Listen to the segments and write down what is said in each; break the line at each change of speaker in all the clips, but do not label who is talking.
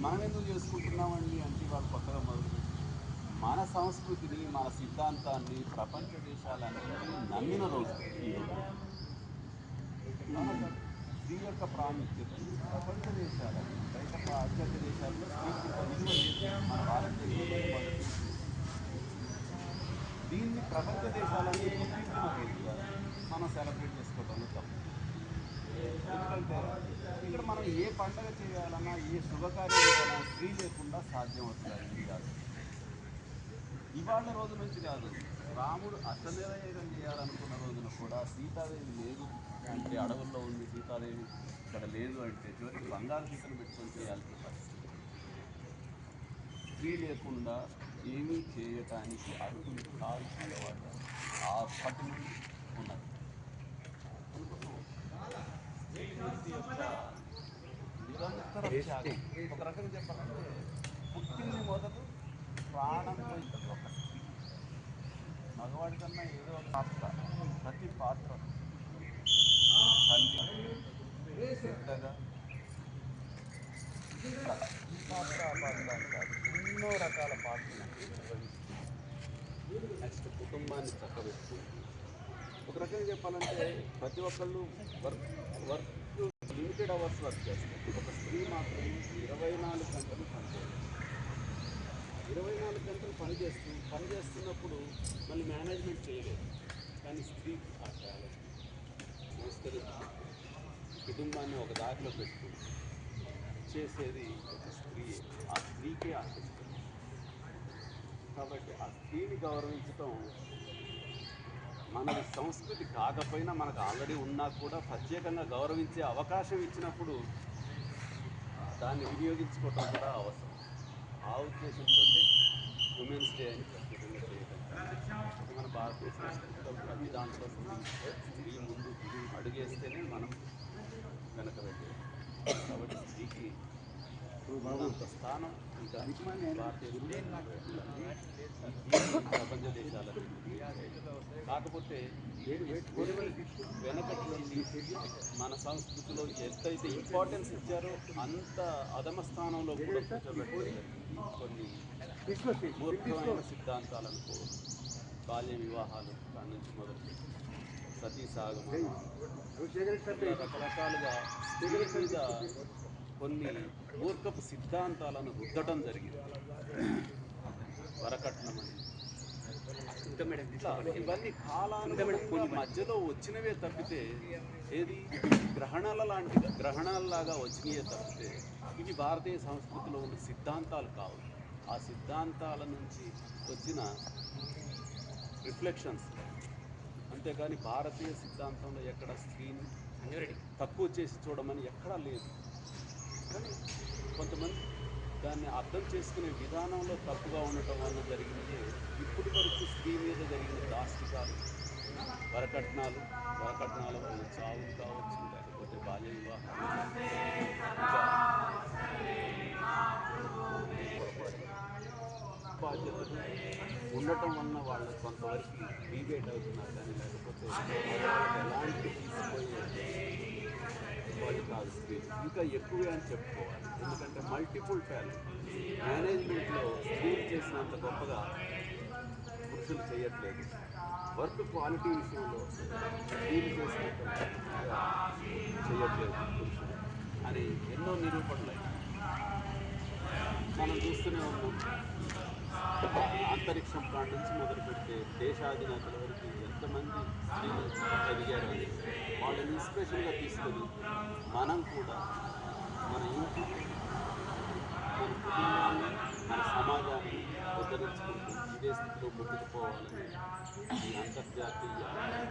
మనం ఎందుకు చేసుకుంటున్నామండి అంటే వాళ్ళు కొత్తగా మొదలుపెట్టి మన సంస్కృతిని మన సిద్ధాంతాన్ని ప్రపంచ దేశాలన్నీ నమ్మిన రోజు ఈరోజు స్త్రీ యొక్క ప్రాముఖ్యతని ప్రపంచ దేశాలని బయట పాశ్చాత్య దేశాల్లో స్త్రీకి ఇంత విలువ లేదు. మన భారతదేశంలో మొదటి దీన్ని ప్రపంచ దేశాలన్నీ గుర్తించిన రోజుగా మనం సెలబ్రేట్ చేసుకోవడంలో తప్పు. ఎందుకంటే ఇక్కడ మనం ఏ పండగ చేయాలన్నా ఏ శుభకార్యం చేయాలన్నా స్త్రీ లేకుండా సాధ్యం అవుతుంది కాదు. ఇవాళ రోజు నుంచి కాదు, రాముడు అశ్వమేధయాగం చేయాలనుకున్న రోజున కూడా సీతాదేవి లేదు అంటే, అడవుల్లో ఉంది సీతాదేవి ఇక్కడ లేదు అంటే చివరికి బంగారు సీతను పెట్టుకొని చేయాల్సిన పరిస్థితి. స్త్రీ లేకుండా ఏమీ చేయటానికి అర్హులు కాదు మగవాళ్ళు. ఆ పటి నుండి ఉన్నది. వ్యక్తి యొక్క నిరంతర త్యాగం. ఒక రకంగా చెప్పాలంటే పుట్టింది మొదలు ప్రాణం పోయింది ఒక స్త్రీ. మగవాడి కన్నా ఏదో ఒక పాత్ర, ప్రతి పాత్ర తల్లి, పెద్దగా ఈ పాత్ర ఆ పాత్ర అంటారు. ఎన్నో రకాల పాత్రలు నిర్వహిస్తూ నెక్స్ట్ కుటుంబాన్ని చక్కబెట్టుకుంటూ, ఒక రకంగా చెప్పాలంటే ప్రతి ఒక్కళ్ళు వర్క్ లిమిటెడ్ అవర్స్ వర్క్ చేస్తారు. ఒక స్త్రీ మాత్రమే 24 గంటలు పనిచేయాలి. 24 గంటలు పనిచేస్తున్నప్పుడు మళ్ళీ మేనేజ్మెంట్ చేయలేదు. కానీ స్త్రీకి ఆ టాలెంట్ సంస్కరించుకుంటూ కుటుంబాన్ని ఒక దారిలో పెట్టుకుంటూ చేసేది ఒక స్త్రీ. ఆ స్త్రీకే ఆ శక్తి. కాబట్టి ఆ స్త్రీని గౌరవించటం మనది సంస్కృతి కాకపోయినా, మనకు ఆల్రెడీ ఉన్నా కూడా ప్రత్యేకంగా గౌరవించే అవకాశం ఇచ్చినప్పుడు దాన్ని వినియోగించుకోవటం కూడా అవసరం. ఆ ఉద్దేశంతో ఉమెన్స్ డే అని ప్రత్యేకంగా చేయటం. మన భారతీయ సంస్కృతిలో ప్రతి దాంట్లో స్త్రీ ముందు అడుగేస్తేనే మనం వెనక వెళ్ళేది. కాబట్టి స్త్రీకి ఉన్నంత స్థానం ఇంకా భారతీయ ప్రపంచ దేశాలలో. కాకపోతే వెనకటి నుండి మన సంస్కృతిలో ఎంతైతే ఇంపార్టెన్స్ ఇచ్చారో అంత అధమ స్థానంలో కూడా కూర్చోబెట్టడం జరిగింది. కొన్ని మూర్ఖమైన సిద్ధాంతాలకు, బాల్య వివాహాలు దాని నుంచి మొదలుపెట్టి సతీ సాగమనం, రకరకాలుగా స్త్రీ మీద కొన్ని మూర్ఖపు సిద్ధాంతాలను రుద్దడం జరిగింది. వరకట్నం ఇవన్నీ కాలానుగుణంగా మధ్యలో వచ్చినవే తప్పితే, ఏది గ్రహణాలలాగా వచ్చినవే తప్పితే ఇవి భారతీయ సంస్కృతిలో ఉన్న సిద్ధాంతాలు కావు. ఆ సిద్ధాంతాల నుంచి వచ్చిన రిఫ్లెక్షన్స్. అంతేకాని భారతీయ సిద్ధాంతంలో ఎక్కడ స్త్రీని తక్కువ చేసి చూడమని ఎక్కడా లేదు. కానీ కొంతమంది దాన్ని అర్థం చేసుకునే విధానంలో తప్పుగా ఉండటం వల్ల జరిగినదే ఇప్పటి వరకు స్త్రీ మీద జరిగిన దాష్టికాలు, వరకట్నాల వల్ల చావులు కావచ్చు, లేకపోతే బాల్య వివాహాలు, బాధ్యతలు ఉండటం వలన వాళ్ళు కొంతవరకు డీవేట్ అవుతున్నారు. కానీ లేకపోతే ఎలాంటి తీసిపోయే వాళ్ళు కాదు స్త్రీలు. ఇంకా ఎక్కువే అని చెప్పుకోవాలి. ఎందుకంటే మల్టిపుల్ టాలెంట్ మేనేజ్మెంట్లో స్త్రీలు చేసినంత గొప్పగా పురుషులు చేయట్లేదు. వర్క్ క్వాలిటీ విషయంలో స్త్రీలు చేసినంత చేయట్లేదు పురుషులు అని ఎన్నో నిరూపణలు అయ్యాయి. మనం చూస్తూనే ఉన్నాం. అంతరిక్షం కాడి నుంచి మొదలు పెడితే దేశాధినేతల వరకు ఎంతమంది స్త్రీలు ఎదిగారు అని వాళ్ళని ఇన్స్పిరేషన్గా తీసుకొని మనం కూడా మన ఇంటిని, మన కుటుంబాన్ని, మన సమాజాన్ని ఉద్ధరించుకుంటూ ఇదే స్థితిలో ముందుకు పోవాలని ఈ అంతర్జాతీయ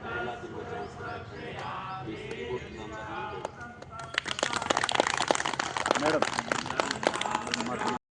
మహిళా దినోత్సవం సందర్భంగా మీ స్త్రీమూర్తులందరినీ వేడుకుంటున్నాను. మేడం.